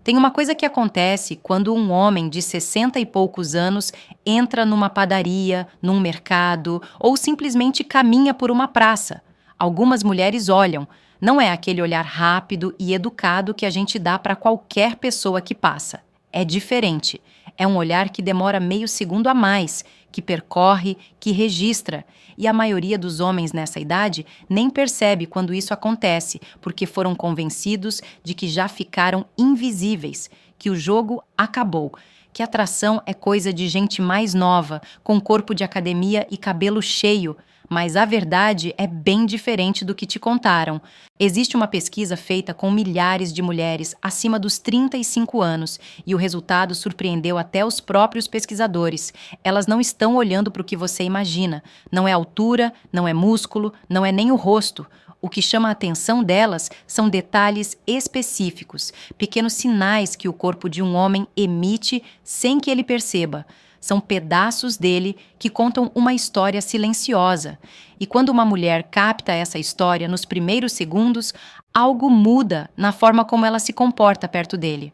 Tem uma coisa que acontece quando um homem de 60 e poucos anos entra numa padaria, num mercado ou simplesmente caminha por uma praça. Algumas mulheres olham. Não é aquele olhar rápido e educado que a gente dá para qualquer pessoa que passa. É diferente. É um olhar que demora meio segundo a mais, que percorre, que registra. E a maioria dos homens nessa idade nem percebe quando isso acontece, porque foram convencidos de que já ficaram invisíveis, que o jogo acabou, que atração é coisa de gente mais nova, com corpo de academia e cabelo cheio. Mas a verdade é bem diferente do que te contaram. Existe uma pesquisa feita com milhares de mulheres acima dos 35 anos e o resultado surpreendeu até os próprios pesquisadores. Elas não estão olhando para o que você imagina. Não é altura, não é músculo, não é nem o rosto. O que chama a atenção delas são detalhes específicos, pequenos sinais que o corpo de um homem emite sem que ele perceba. São pedaços dele que contam uma história silenciosa. E quando uma mulher capta essa história nos primeiros segundos, algo muda na forma como ela se comporta perto dele.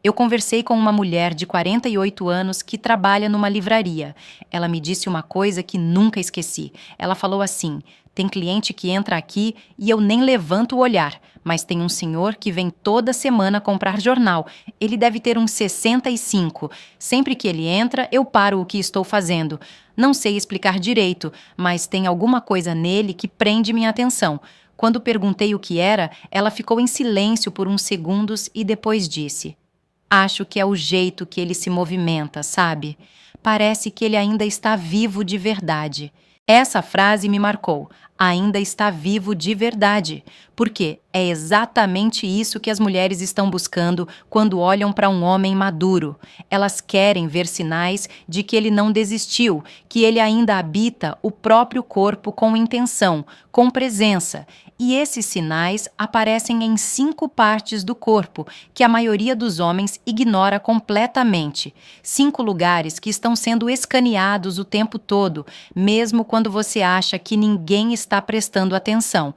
Eu conversei com uma mulher de 48 anos que trabalha numa livraria. Ela me disse uma coisa que nunca esqueci. Ela falou assim: tem cliente que entra aqui e eu nem levanto o olhar, mas tem um senhor que vem toda semana comprar jornal. Ele deve ter uns 65. Sempre que ele entra, eu paro o que estou fazendo. Não sei explicar direito, mas tem alguma coisa nele que prende minha atenção. Quando perguntei o que era, ela ficou em silêncio por uns segundos e depois disse: acho que é o jeito que ele se movimenta, sabe? Parece que ele ainda está vivo de verdade. Essa frase me marcou. Ainda está vivo de verdade. Porque é exatamente isso que as mulheres estão buscando quando olham para um homem maduro. Elas querem ver sinais de que ele não desistiu, que ele ainda habita o próprio corpo com intenção, com presença. E esses sinais aparecem em 5 partes do corpo, que a maioria dos homens ignora completamente. 5 lugares que estão sendo escaneados o tempo todo, mesmo quando você acha que ninguém está prestando atenção.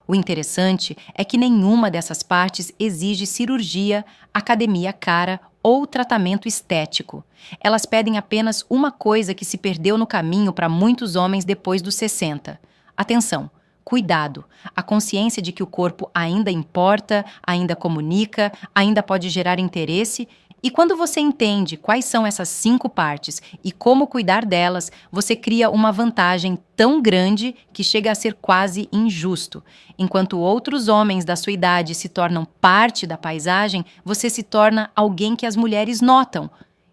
O interessante é que nenhuma dessas partes exige cirurgia, academia cara ou tratamento estético. Elas pedem apenas uma coisa que se perdeu no caminho para muitos homens depois dos 60. Atenção! Cuidado, a consciência de que o corpo ainda importa, ainda comunica, ainda pode gerar interesse. E quando você entende quais são essas 5 partes e como cuidar delas, você cria uma vantagem tão grande que chega a ser quase injusto. Enquanto outros homens da sua idade se tornam parte da paisagem, você se torna alguém que as mulheres notam,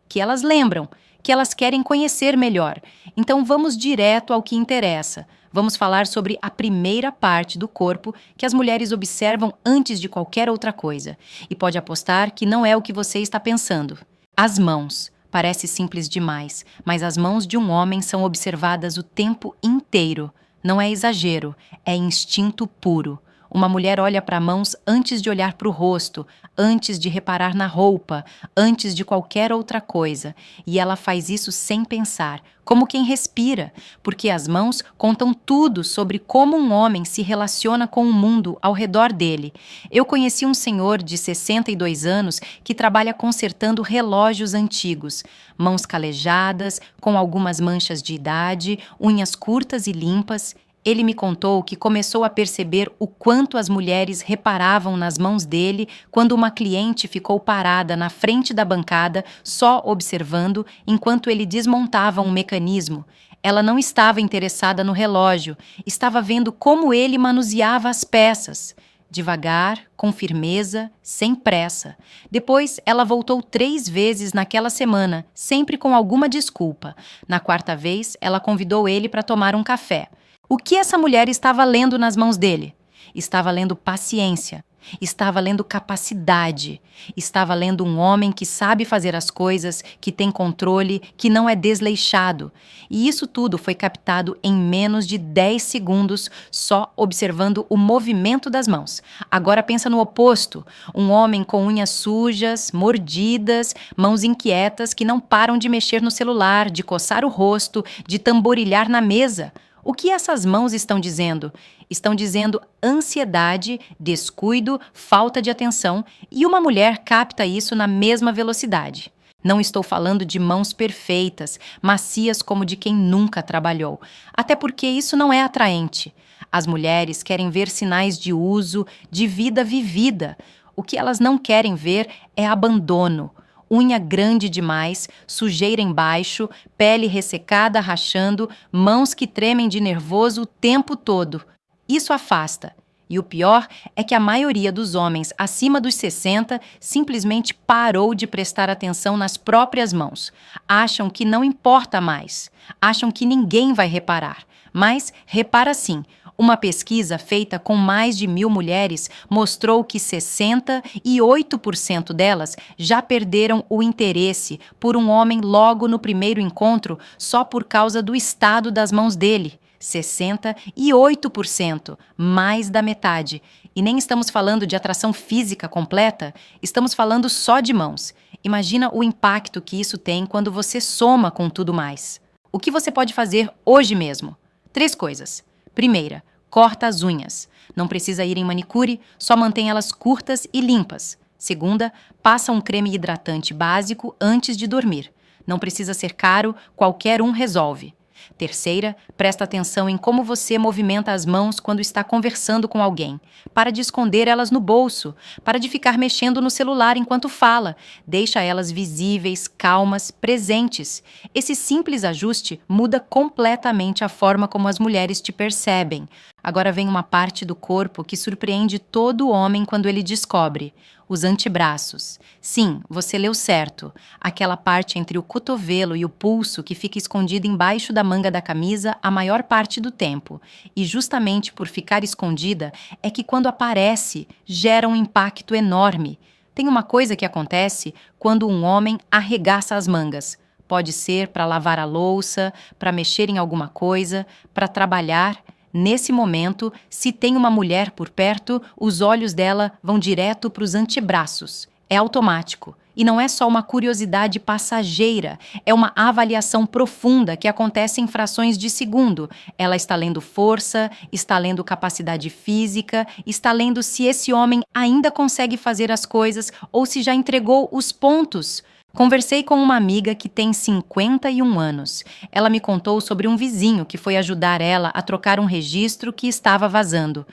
que elas lembram, que elas querem conhecer melhor. Então vamos direto ao que interessa. Vamos falar sobre a primeira parte do corpo que as mulheres observam antes de qualquer outra coisa. E pode apostar que não é o que você está pensando. As mãos. Parece simples demais, mas as mãos de um homem são observadas o tempo inteiro. Não é exagero, é instinto puro. Uma mulher olha para mãos antes de olhar para o rosto, antes de reparar na roupa, antes de qualquer outra coisa. E ela faz isso sem pensar, como quem respira, porque as mãos contam tudo sobre como um homem se relaciona com o mundo ao redor dele. Eu conheci um senhor de 62 anos que trabalha consertando relógios antigos. Mãos calejadas, com algumas manchas de idade, unhas curtas e limpas. Ele me contou que começou a perceber o quanto as mulheres reparavam nas mãos dele quando uma cliente ficou parada na frente da bancada, só observando, enquanto ele desmontava um mecanismo. Ela não estava interessada no relógio, estava vendo como ele manuseava as peças. Devagar, com firmeza, sem pressa. Depois, ela voltou 3 vezes naquela semana, sempre com alguma desculpa. Na 4ª vez, ela convidou ele para tomar um café. O que essa mulher estava lendo nas mãos dele? Estava lendo paciência, estava lendo capacidade, estava lendo um homem que sabe fazer as coisas, que tem controle, que não é desleixado. E isso tudo foi captado em menos de 10 segundos, só observando o movimento das mãos. Agora pensa no oposto, um homem com unhas sujas, mordidas, mãos inquietas que não param de mexer no celular, de coçar o rosto, de tamborilhar na mesa. O que essas mãos estão dizendo? Estão dizendo ansiedade, descuido, falta de atenção, e uma mulher capta isso na mesma velocidade. Não estou falando de mãos perfeitas, macias como de quem nunca trabalhou, até porque isso não é atraente. As mulheres querem ver sinais de uso, de vida vivida. O que elas não querem ver é abandono. Unha grande demais, sujeira embaixo, pele ressecada rachando, mãos que tremem de nervoso o tempo todo. Isso afasta. E o pior é que a maioria dos homens acima dos 60 simplesmente parou de prestar atenção nas próprias mãos. Acham que não importa mais. Acham que ninguém vai reparar. Mas repara sim. Uma pesquisa feita com mais de 1.000 mulheres mostrou que 68% delas já perderam o interesse por um homem logo no primeiro encontro só por causa do estado das mãos dele. 68%, mais da metade. E nem estamos falando de atração física completa, estamos falando só de mãos. Imagina o impacto que isso tem quando você soma com tudo mais. O que você pode fazer hoje mesmo? 3 coisas. Primeira, corta as unhas. Não precisa ir em manicure, só mantém elas curtas e limpas. Segunda, passa um creme hidratante básico antes de dormir. Não precisa ser caro, qualquer um resolve. Terceira, presta atenção em como você movimenta as mãos quando está conversando com alguém. Para de esconder elas no bolso. Para de ficar mexendo no celular enquanto fala. Deixa elas visíveis, calmas, presentes. Esse simples ajuste muda completamente a forma como as mulheres te percebem. Agora vem uma parte do corpo que surpreende todo homem quando ele descobre: os antebraços. Sim, você leu certo. Aquela parte entre o cotovelo e o pulso que fica escondida embaixo da manga da camisa a maior parte do tempo. E justamente por ficar escondida é que quando aparece, gera um impacto enorme. Tem uma coisa que acontece quando um homem arregaça as mangas. Pode ser para lavar a louça, para mexer em alguma coisa, para trabalhar. Nesse momento, se tem uma mulher por perto, os olhos dela vão direto para os antebraços. É automático. E não é só uma curiosidade passageira, é uma avaliação profunda que acontece em frações de segundo. Ela está lendo força, está lendo capacidade física, está lendo se esse homem ainda consegue fazer as coisas ou se já entregou os pontos. Conversei com uma amiga que tem 51 anos. Ela me contou sobre um vizinho que foi ajudar ela a trocar um registro que estava vazando.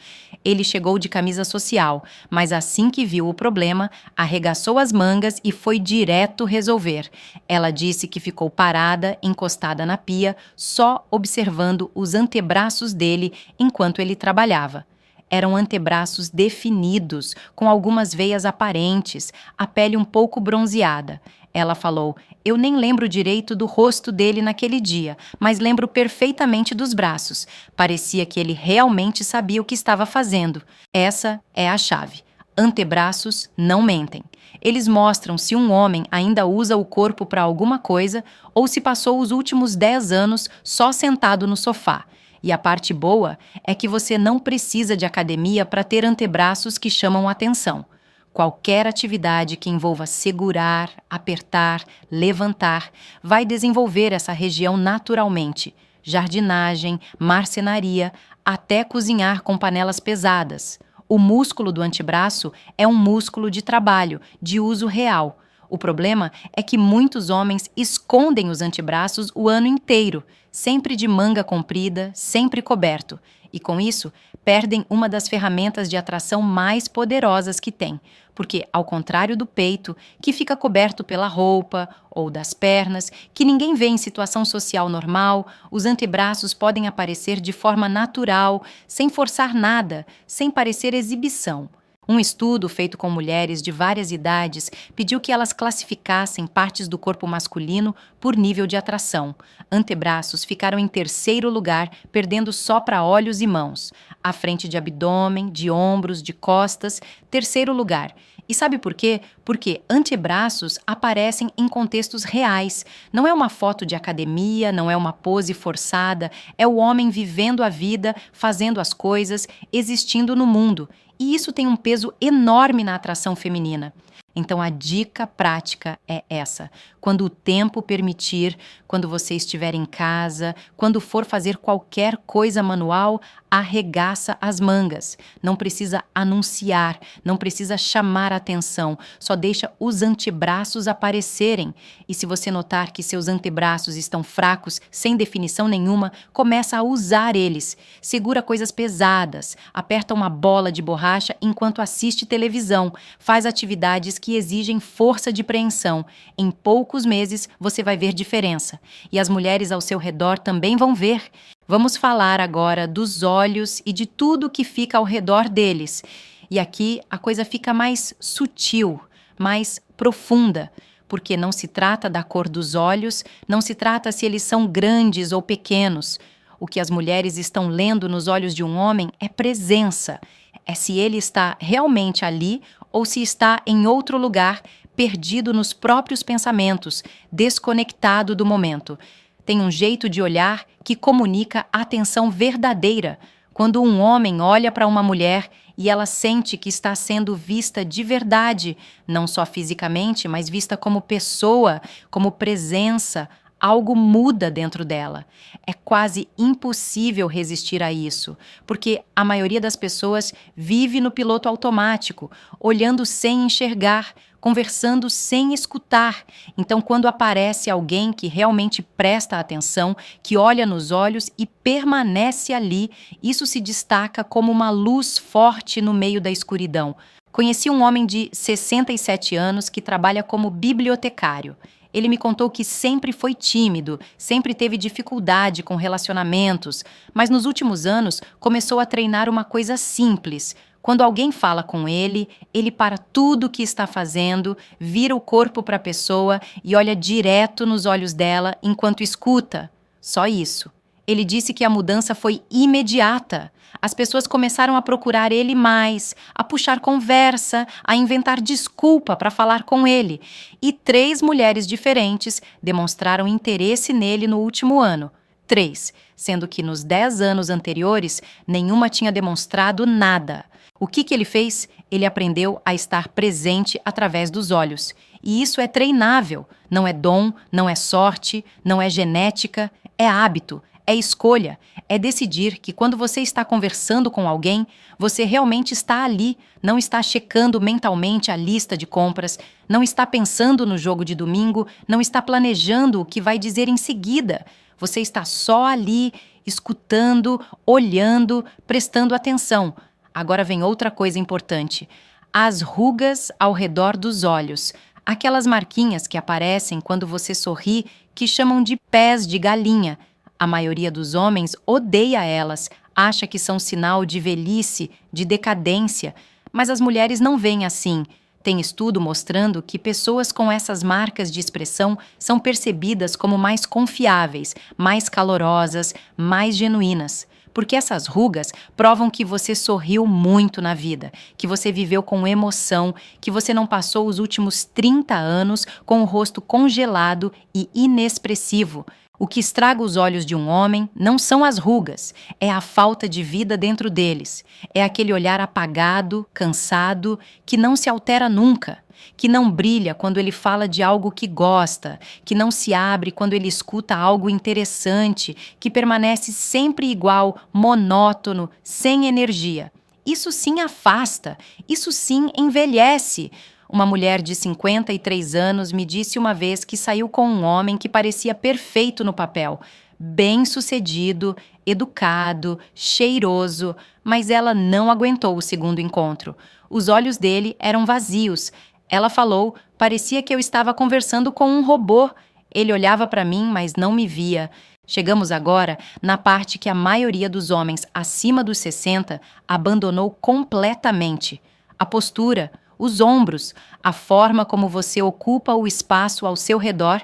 Ele chegou de camisa social, mas assim que viu o problema, arregaçou as mangas e foi direto resolver. Ela disse que ficou parada, encostada na pia, só observando os antebraços dele enquanto ele trabalhava. Eram antebraços definidos, com algumas veias aparentes, a pele um pouco bronzeada. Ela falou: eu nem lembro direito do rosto dele naquele dia, mas lembro perfeitamente dos braços. Parecia que ele realmente sabia o que estava fazendo. Essa é a chave. Antebraços não mentem. Eles mostram se um homem ainda usa o corpo para alguma coisa ou se passou os últimos 10 anos só sentado no sofá. E a parte boa é que você não precisa de academia para ter antebraços que chamam atenção. Qualquer atividade que envolva segurar, apertar, levantar, vai desenvolver essa região naturalmente. Jardinagem, marcenaria, até cozinhar com panelas pesadas. O músculo do antebraço é um músculo de trabalho, de uso real. O problema é que muitos homens escondem os antebraços o ano inteiro, sempre de manga comprida, sempre coberto. E com isso, perdem uma das ferramentas de atração mais poderosas que tem, porque, ao contrário do peito, que fica coberto pela roupa, ou das pernas, que ninguém vê em situação social normal, os antebraços podem aparecer de forma natural, sem forçar nada, sem parecer exibição. Um estudo feito com mulheres de várias idades pediu que elas classificassem partes do corpo masculino por nível de atração. Antebraços ficaram em terceiro lugar, perdendo só para olhos e mãos. À frente de abdômen, de ombros, de costas, terceiro lugar. E sabe por quê? Porque antebraços aparecem em contextos reais. Não é uma foto de academia, não é uma pose forçada, é o homem vivendo a vida, fazendo as coisas, existindo no mundo. E isso tem um peso enorme na atração feminina. Então a dica prática é essa: quando o tempo permitir, quando você estiver em casa, quando for fazer qualquer coisa manual, arregaça as mangas. Não precisa anunciar, não precisa chamar a atenção, só deixa os antebraços aparecerem. E se você notar que seus antebraços estão fracos, sem definição nenhuma, começa a usar eles. Segura coisas pesadas, aperta uma bola de borracha enquanto assiste televisão, faz atividades que exigem força de preensão. Em poucos meses você vai ver diferença. E as mulheres ao seu redor também vão ver. Vamos falar agora dos olhos e de tudo que fica ao redor deles. E aqui a coisa fica mais sutil, mais profunda, porque não se trata da cor dos olhos, não se trata se eles são grandes ou pequenos. O que as mulheres estão lendo nos olhos de um homem é presença. É se ele está realmente ali ou se está em outro lugar, perdido nos próprios pensamentos, desconectado do momento. Tem um jeito de olhar que comunica atenção verdadeira. Quando um homem olha para uma mulher e ela sente que está sendo vista de verdade, não só fisicamente, mas vista como pessoa, como presença, algo muda dentro dela. É quase impossível resistir a isso, porque a maioria das pessoas vive no piloto automático, olhando sem enxergar, conversando sem escutar. Então, quando aparece alguém que realmente presta atenção, que olha nos olhos e permanece ali, isso se destaca como uma luz forte no meio da escuridão. Conheci um homem de 67 anos que trabalha como bibliotecário. Ele me contou que sempre foi tímido, sempre teve dificuldade com relacionamentos, mas nos últimos anos começou a treinar uma coisa simples. Quando alguém fala com ele, ele para tudo o que está fazendo, vira o corpo para a pessoa e olha direto nos olhos dela enquanto escuta. Só isso. Ele disse que a mudança foi imediata. As pessoas começaram a procurar ele mais, a puxar conversa, a inventar desculpa para falar com ele. E 3 mulheres diferentes demonstraram interesse nele no último ano. 3, sendo que nos 10 anos anteriores, nenhuma tinha demonstrado nada. O que ele fez? Ele aprendeu a estar presente através dos olhos. E isso é treinável. Não é dom, não é sorte, não é genética, é hábito. É escolha, é decidir que quando você está conversando com alguém, você realmente está ali, não está checando mentalmente a lista de compras, não está pensando no jogo de domingo, não está planejando o que vai dizer em seguida. Você está só ali, escutando, olhando, prestando atenção. Agora vem outra coisa importante: as rugas ao redor dos olhos. Aquelas marquinhas que aparecem quando você sorri, que chamam de pés de galinha. A maioria dos homens odeia elas, acha que são sinal de velhice, de decadência, mas as mulheres não veem assim. Tem estudo mostrando que pessoas com essas marcas de expressão são percebidas como mais confiáveis, mais calorosas, mais genuínas. Porque essas rugas provam que você sorriu muito na vida, que você viveu com emoção, que você não passou os últimos 30 anos com o rosto congelado e inexpressivo. O que estraga os olhos de um homem não são as rugas, é a falta de vida dentro deles. É aquele olhar apagado, cansado, que não se altera nunca, que não brilha quando ele fala de algo que gosta, que não se abre quando ele escuta algo interessante, que permanece sempre igual, monótono, sem energia. Isso sim afasta, isso sim envelhece. Uma mulher de 53 anos me disse uma vez que saiu com um homem que parecia perfeito no papel, bem-sucedido, educado, cheiroso, mas ela não aguentou o segundo encontro. Os olhos dele eram vazios. Ela falou, parecia que eu estava conversando com um robô. Ele olhava para mim, mas não me via. Chegamos agora na parte que a maioria dos homens acima dos 60 abandonou completamente. A postura, os ombros, a forma como você ocupa o espaço ao seu redor.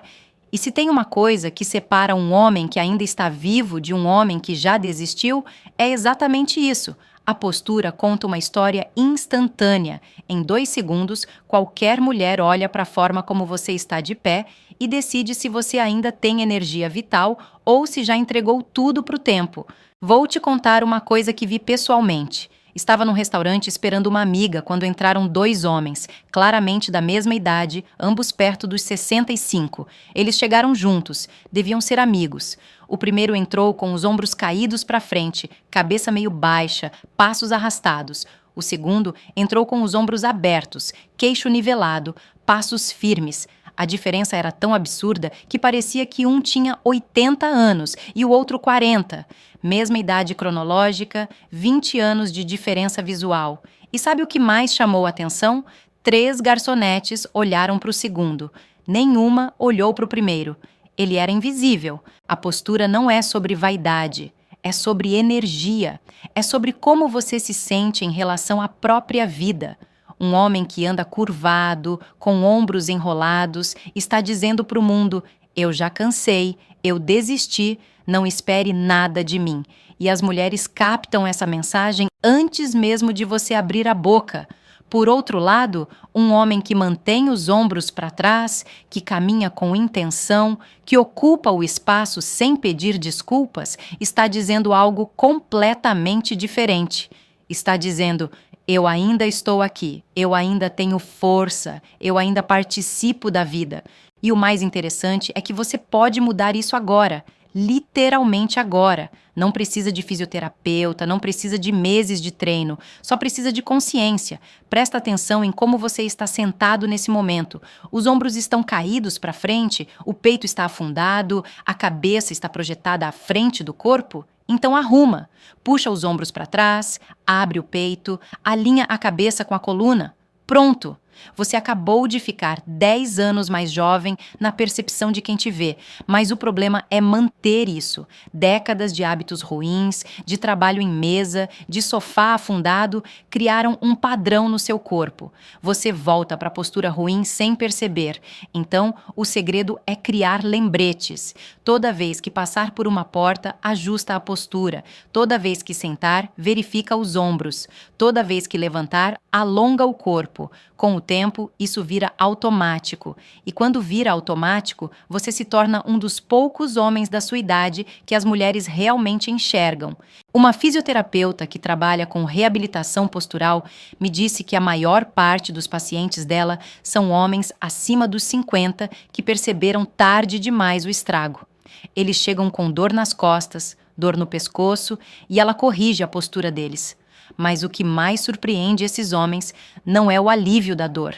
E se tem uma coisa que separa um homem que ainda está vivo de um homem que já desistiu, é exatamente isso. A postura conta uma história instantânea. Em 2 segundos, qualquer mulher olha para a forma como você está de pé e decide se você ainda tem energia vital ou se já entregou tudo para o tempo. Vou te contar uma coisa que vi pessoalmente. Estava num restaurante esperando uma amiga quando entraram dois homens, claramente da mesma idade, ambos perto dos 65. Eles chegaram juntos, deviam ser amigos. O primeiro entrou com os ombros caídos para frente, cabeça meio baixa, passos arrastados. O segundo entrou com os ombros abertos, queixo nivelado, passos firmes. A diferença era tão absurda que parecia que um tinha 80 anos e o outro 40. Mesma idade cronológica, 20 anos de diferença visual. E sabe o que mais chamou a atenção? 3 garçonetes olharam para o segundo. Nenhuma olhou para o primeiro. Ele era invisível. A postura não é sobre vaidade, é sobre energia. É sobre como você se sente em relação à própria vida. Um homem que anda curvado, com ombros enrolados, está dizendo para o mundo: eu já cansei, eu desisti, não espere nada de mim. E as mulheres captam essa mensagem antes mesmo de você abrir a boca. Por outro lado, um homem que mantém os ombros para trás, que caminha com intenção, que ocupa o espaço sem pedir desculpas, está dizendo algo completamente diferente. Está dizendo: eu ainda estou aqui, eu ainda tenho força, eu ainda participo da vida. E o mais interessante é que você pode mudar isso agora, literalmente agora. Não precisa de fisioterapeuta, não precisa de meses de treino, só precisa de consciência. Presta atenção em como você está sentado nesse momento. Os ombros estão caídos para frente, o peito está afundado, a cabeça está projetada à frente do corpo? Então arruma, puxa os ombros para trás, abre o peito, alinha a cabeça com a coluna. Pronto! Você acabou de ficar 10 anos mais jovem na percepção de quem te vê, mas o problema é manter isso. Décadas de hábitos ruins, de trabalho em mesa, de sofá afundado, criaram um padrão no seu corpo. Você volta para a postura ruim sem perceber. Então, o segredo é criar lembretes. Toda vez que passar por uma porta, ajusta a postura. Toda vez que sentar, verifica os ombros. Toda vez que levantar, alonga o corpo. Com o tempo, isso vira automático. E quando vira automático, você se torna um dos poucos homens da sua idade que as mulheres realmente enxergam. Uma fisioterapeuta que trabalha com reabilitação postural me disse que a maior parte dos pacientes dela são homens acima dos 50 que perceberam tarde demais o estrago. Eles chegam com dor nas costas, dor no pescoço e ela corrige a postura deles. Mas o que mais surpreende esses homens não é o alívio da dor,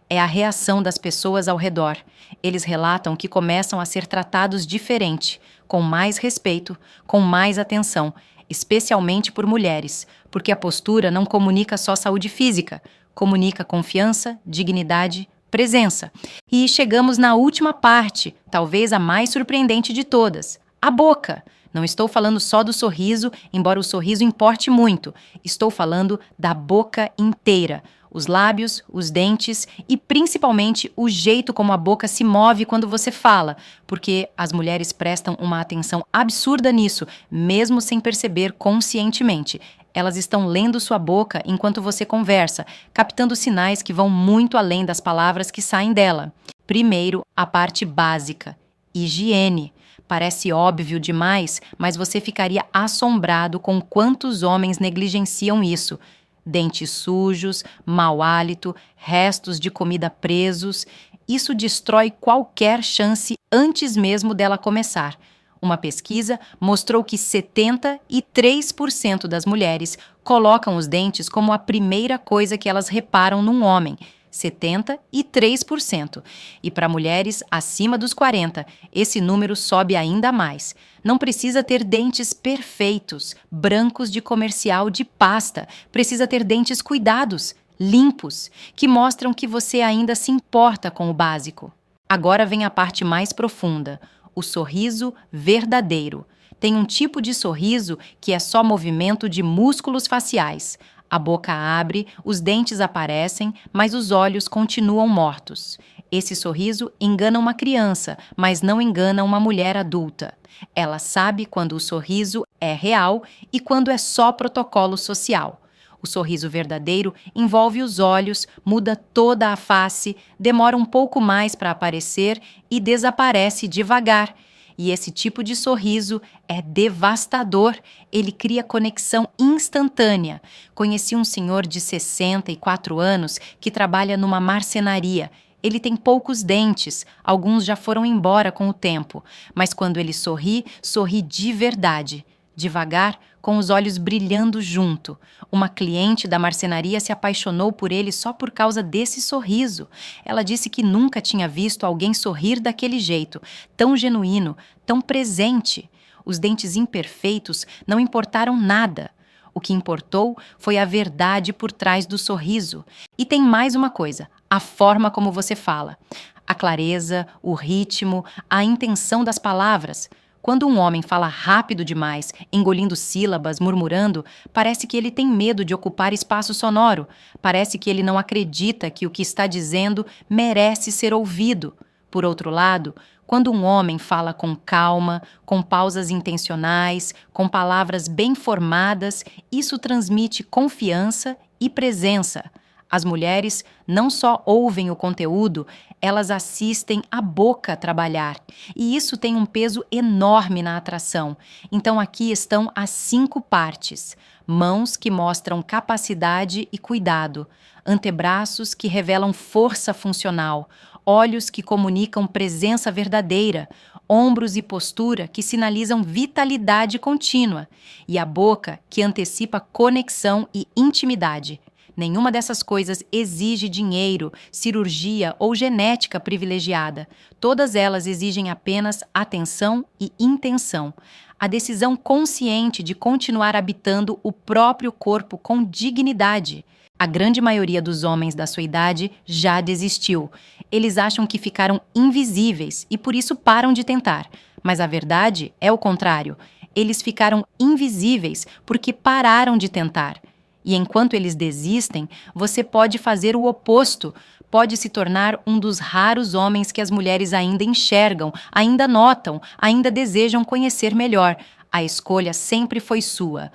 é a reação das pessoas ao redor. Eles relatam que começam a ser tratados diferente, com mais respeito, com mais atenção, especialmente por mulheres, porque a postura não comunica só saúde física, comunica confiança, dignidade, presença. E chegamos na última parte, talvez a mais surpreendente de todas, a boca. Não estou falando só do sorriso, embora o sorriso importe muito. Estou falando da boca inteira. Os lábios, os dentes e principalmente o jeito como a boca se move quando você fala, porque as mulheres prestam uma atenção absurda nisso, mesmo sem perceber conscientemente. Elas estão lendo sua boca enquanto você conversa, captando sinais que vão muito além das palavras que saem dela. Primeiro, a parte básica: higiene. Parece óbvio demais, mas você ficaria assombrado com quantos homens negligenciam isso. Dentes sujos, mau hálito, restos de comida presos. Isso destrói qualquer chance antes mesmo dela começar. Uma pesquisa mostrou que 73% das mulheres colocam os dentes como a primeira coisa que elas reparam num homem. 73%. E para mulheres acima dos 40, esse número sobe ainda mais. Não precisa ter dentes perfeitos, brancos de comercial de pasta. Precisa ter dentes cuidados, limpos, que mostram que você ainda se importa com o básico. Agora vem a parte mais profunda, o sorriso verdadeiro. Tem um tipo de sorriso que é só movimento de músculos faciais. A boca abre, os dentes aparecem, mas os olhos continuam mortos. Esse sorriso engana uma criança, mas não engana uma mulher adulta. Ela sabe quando o sorriso é real e quando é só protocolo social. O sorriso verdadeiro envolve os olhos, muda toda a face, demora um pouco mais para aparecer e desaparece devagar. E esse tipo de sorriso é devastador. Ele cria conexão instantânea. Conheci um senhor de 64 anos que trabalha numa marcenaria. Ele tem poucos dentes, alguns já foram embora com o tempo, mas quando ele sorri, sorri de verdade. Devagar, com os olhos brilhando junto. Uma cliente da marcenaria se apaixonou por ele só por causa desse sorriso. Ela disse que nunca tinha visto alguém sorrir daquele jeito, tão genuíno, tão presente. Os dentes imperfeitos não importaram nada. O que importou foi a verdade por trás do sorriso. E tem mais uma coisa: a forma como você fala. A clareza, o ritmo, a intenção das palavras. Quando um homem fala rápido demais, engolindo sílabas, murmurando, parece que ele tem medo de ocupar espaço sonoro. Parece que ele não acredita que o que está dizendo merece ser ouvido. Por outro lado, quando um homem fala com calma, com pausas intencionais, com palavras bem formadas, isso transmite confiança e presença. As mulheres não só ouvem o conteúdo, elas assistem a boca trabalhar. E isso tem um peso enorme na atração. Então aqui estão as 5 partes. Mãos que mostram capacidade e cuidado. Antebraços que revelam força funcional. Olhos que comunicam presença verdadeira. Ombros e postura que sinalizam vitalidade contínua. E a boca que antecipa conexão e intimidade. Nenhuma dessas coisas exige dinheiro, cirurgia ou genética privilegiada. Todas elas exigem apenas atenção e intenção. A decisão consciente de continuar habitando o próprio corpo com dignidade. A grande maioria dos homens da sua idade já desistiu. Eles acham que ficaram invisíveis e por isso param de tentar. Mas a verdade é o contrário. Eles ficaram invisíveis porque pararam de tentar. E enquanto eles desistem, você pode fazer o oposto. Pode se tornar um dos raros homens que as mulheres ainda enxergam, ainda notam, ainda desejam conhecer melhor. A escolha sempre foi sua.